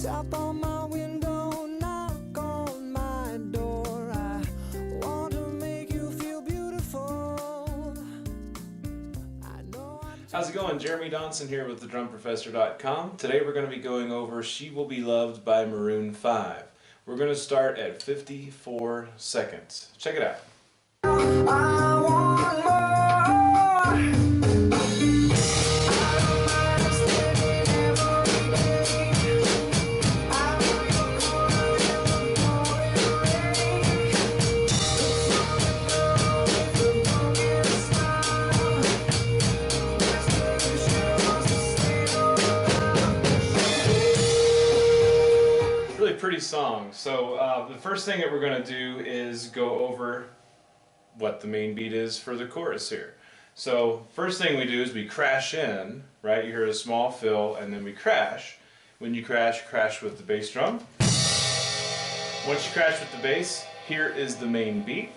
Tap on my window, knock on my door. I want to make you feel beautiful. I know How's it going? Jeremy Donson here with thedrumprofessor.com. Today we're going to be going over She Will Be Loved by Maroon 5. We're going to start at 54 seconds. Check it out. I want more. Really pretty song. So the first thing that we're going to do is go over what the main beat is for the chorus here. So first thing we do is we crash in, right? You hear a small fill and then we crash. When you crash, crash with the bass drum. Once you crash with the bass, here is the main beat.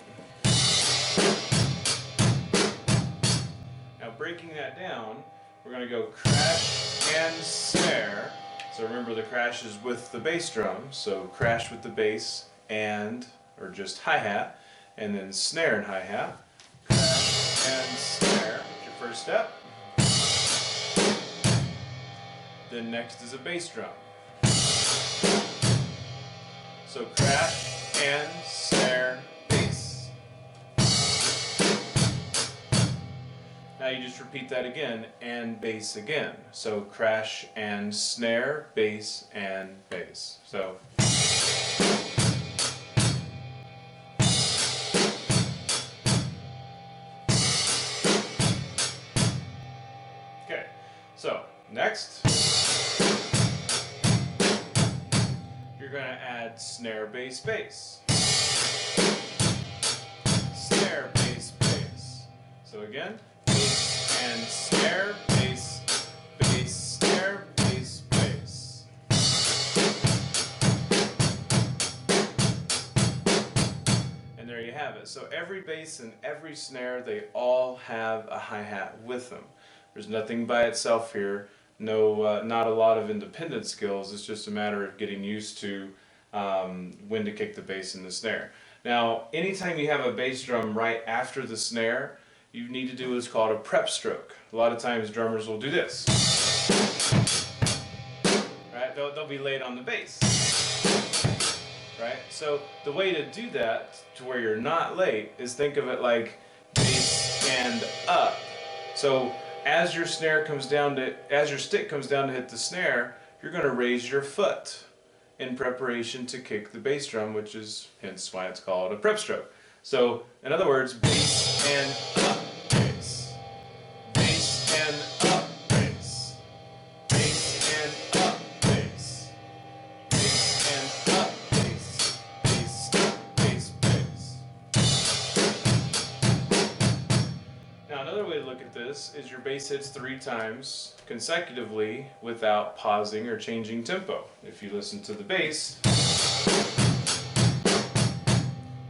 Now breaking that down, we're going to go crash and snare. So remember the crash is with the bass drum, so crash with the bass and, or just hi-hat, and then snare and hi-hat. Crash and snare, that's your first step. Then next is a bass drum. So crash and snare, bass. Now you just repeat that again, and bass again. So crash and snare, bass and bass. So okay. So next you're going to add snare, bass, bass. Snare, bass, bass. So again, bass and snare, bass, bass, snare, bass, bass. And there you have it. So every bass and every snare, they all have a hi-hat with them. There's nothing by itself here. No, not a lot of independent skills. It's just a matter of getting used to when to kick the bass and the snare. Now, anytime you have a bass drum right after the snare, you need to do what's called a prep stroke. A lot of times drummers will do this. Right? They'll be late on the bass. Right? So the way to do that to where you're not late is think of it like bass and up. So as your snare comes down to, as your stick comes down to hit the snare, you're going to raise your foot in preparation to kick the bass drum, which is hence why it's called a prep stroke. So in other words, bass and up, bass, bass and up, bass, bass and up, bass, bass and up, bass, bass, up, bass, bass. Now another way to look at this is your bass hits 3 times consecutively without pausing or changing tempo. If you listen to the bass,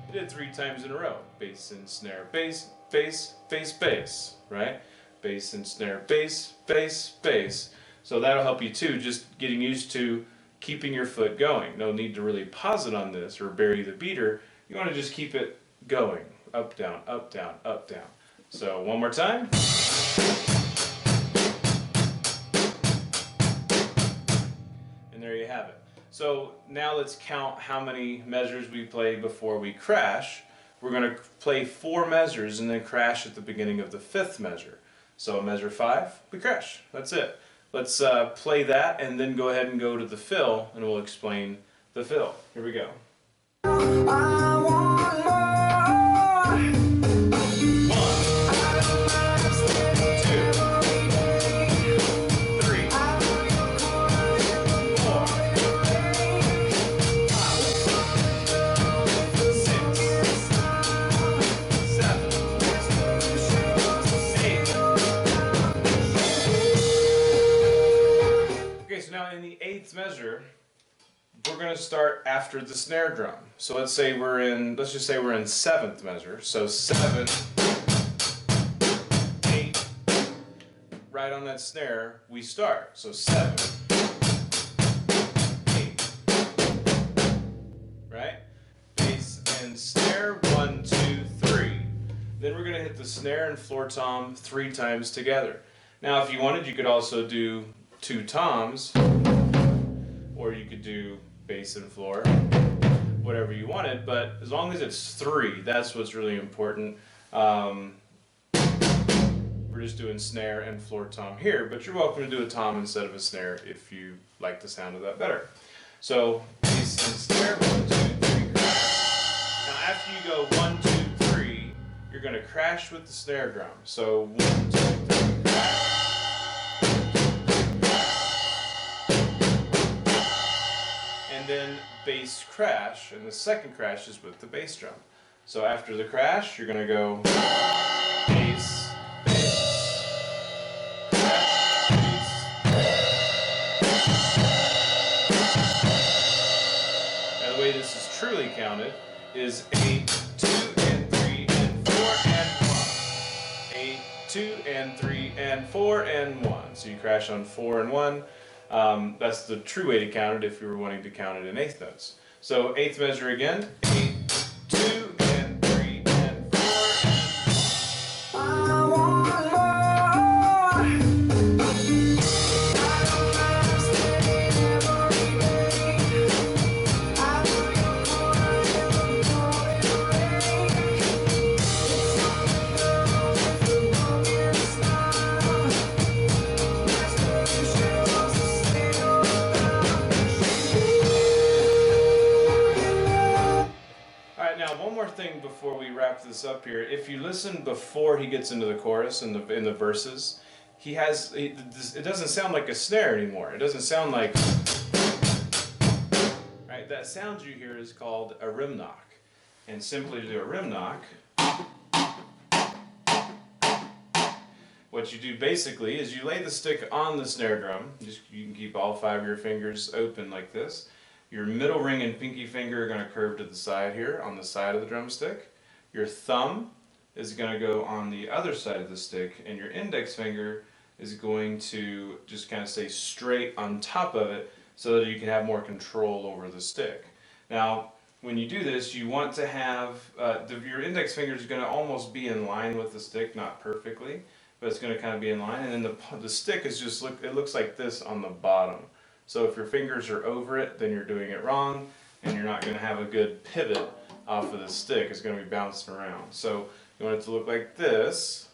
it did 3 times in a row. Bass and snare, bass, bass, bass, bass, right? Bass and snare, bass, bass, bass. So that'll help you too, just getting used to keeping your foot going. No need to really pause it on this or bury the beater. You want to just keep it going. Up, down, up, down, up, down. So one more time. And there you have it. So now let's count how many measures we play before we crash. We're going to play 4 measures and then crash at the beginning of the 5th measure. So measure 5, we crash. That's it. Let's play that and then go ahead and go to the fill and we'll explain the fill. Here we go. I want more. In the 8th measure, we're going to start after the snare drum. So let's say we're in, let's just say we're in 7th measure. So 7, 8, right on that snare, we start. So 7, 8, Then we're going to hit the snare and floor tom 3 times together. Now if you wanted, you could also do 2 toms, or you could do bass and floor, whatever you wanted, but as long as it's 3, that's what's really important. We're just doing snare and floor tom here, but you're welcome to do a tom instead of a snare if you like the sound of that better. So bass and snare, 1, 2, 3, crash. Now after you go 1, 2, 3, you're going to crash with the snare drum. So 1, 2, 3, crash. And then bass crash, and the second crash is with the bass drum. So after the crash, you're going to go bass, bass, crash, bass. Now the way this is truly counted is 8, 2, and 3, and 4, and 1. 8, 2, and 3, and 4, and 1. So you crash on 4 and 1. That's the true way to count it if you were wanting to count it in eighth notes. So eighth measure again, 8, 2, and 3, and 4, and 1. I want more. I don't understand every day. I know you're gonna never know it rain. It's on the girl with the broken smile. That's where she wants to settle down. Alright, now one more thing before we wrap this up here. If you listen before he gets into the chorus in the verses, it doesn't sound like a snare anymore. It doesn't sound like, right? That sound you hear is called a rim knock. And simply to do a rim knock, what you do basically is you lay the stick on the snare drum. You can keep all 5 of your fingers open like this. Your middle ring and pinky finger are going to curve to the side here on the side of the drumstick. Your thumb is going to go on the other side of the stick, and your index finger is going to just kind of stay straight on top of it so that you can have more control over the stick. Now, when you do this, you want to have, your index finger is going to almost be in line with the stick, not perfectly, but it's going to kind of be in line, and then the stick is just, it looks like this on the bottom. So if your fingers are over it, then you're doing it wrong, and you're not going to have a good pivot off of the stick. It's going to be bouncing around. So you want it to look like this,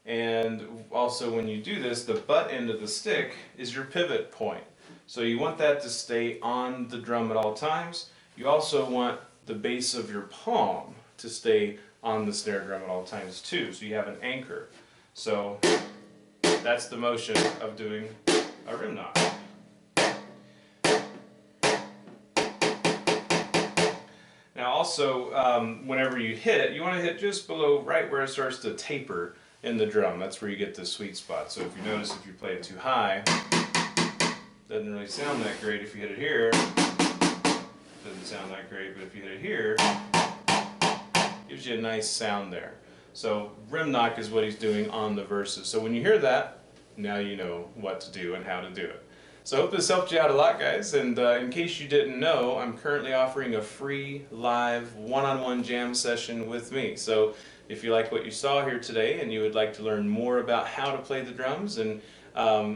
and also when you do this, the butt end of the stick is your pivot point. So you want that to stay on the drum at all times. You also want the base of your palm to stay on the snare drum at all times too, so you have an anchor. So that's the motion of doing a rim knock. Now also, whenever you hit it, you want to hit just below, right where it starts to taper in the drum. That's where you get the sweet spot. So if you notice, if you play it too high, doesn't really sound that great. If you hit it here, doesn't sound that great, but if you hit it here, gives you a nice sound there. So rim knock is what he's doing on the verses. So when you hear that, now you know what to do and how to do it. So I hope this helped you out a lot, guys, and in case you didn't know, I'm currently offering a free live one-on-one jam session with me. So if you like what you saw here today and you would like to learn more about how to play the drums and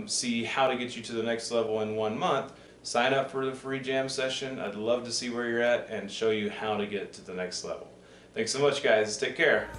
see how to get you to the next level in 1 month, sign up for the free jam session. I'd love to see where you're at and show you how to get to the next level. Thanks so much, guys. Take care.